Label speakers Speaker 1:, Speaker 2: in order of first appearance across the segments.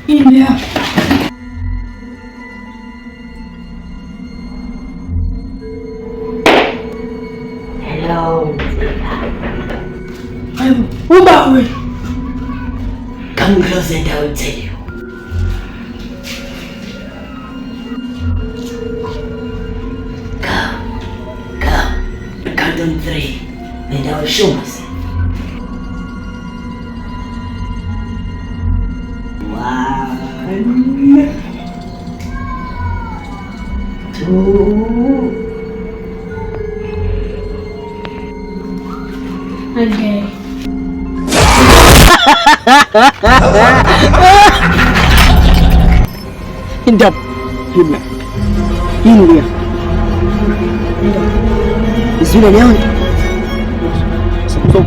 Speaker 1: India.
Speaker 2: Hello.
Speaker 1: Who about me?
Speaker 2: Come close and I will tell you. Come. Count on 3 and I will show myself. 1, 2.
Speaker 1: Okay.
Speaker 3: Hindap. Hindap. India. Zule leo. Stop.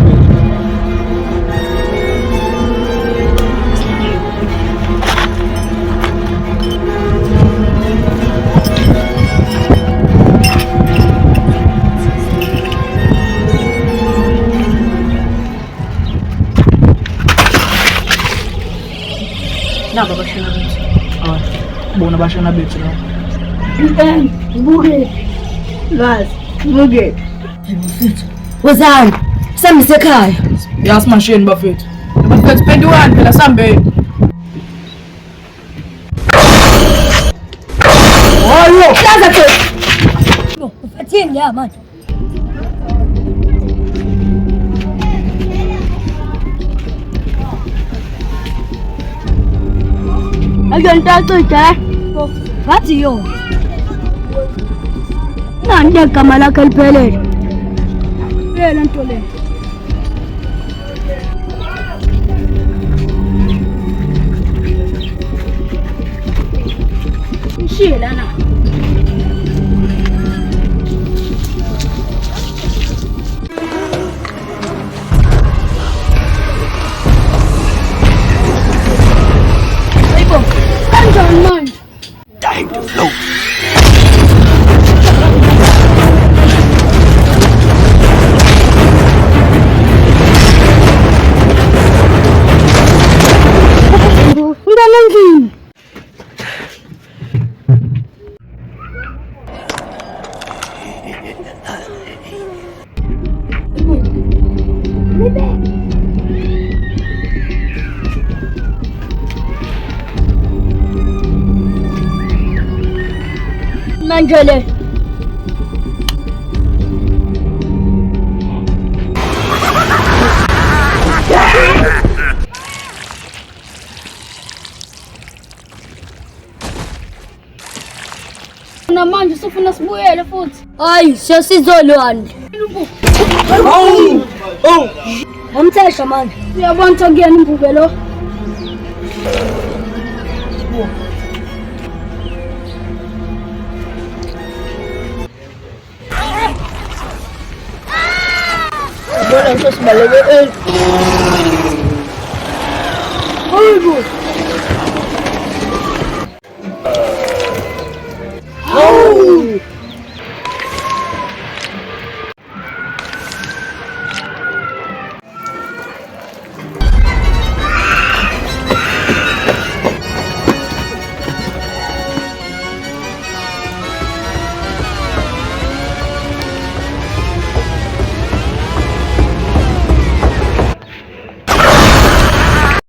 Speaker 1: Na baba shana bichi.
Speaker 3: Bona basha na bichi no.
Speaker 1: Buge. Guys, buge.
Speaker 4: Wazangu, sami sekhaya.
Speaker 3: Yas machine Buffett. Buffett spend one phela sambe. Hayo.
Speaker 4: Hlaza ke. No, ufathini la manje.
Speaker 1: Akantatutha.
Speaker 4: Wathi yo.
Speaker 1: Nani igama lakhe liphelele? Yena nto le. Ishiye lana. Hayibo, kanjani manje?
Speaker 2: Time to flow.
Speaker 1: Ngalendlini. Manjole. Na manje sifuna sibuyele futhi.
Speaker 4: Hayi, siyasizolwana.
Speaker 3: Oh.
Speaker 4: Amthesha manje.
Speaker 1: Uyabona ukuthi kuyena imbuke lo. Bona ngisho sibaleke. Hayibo.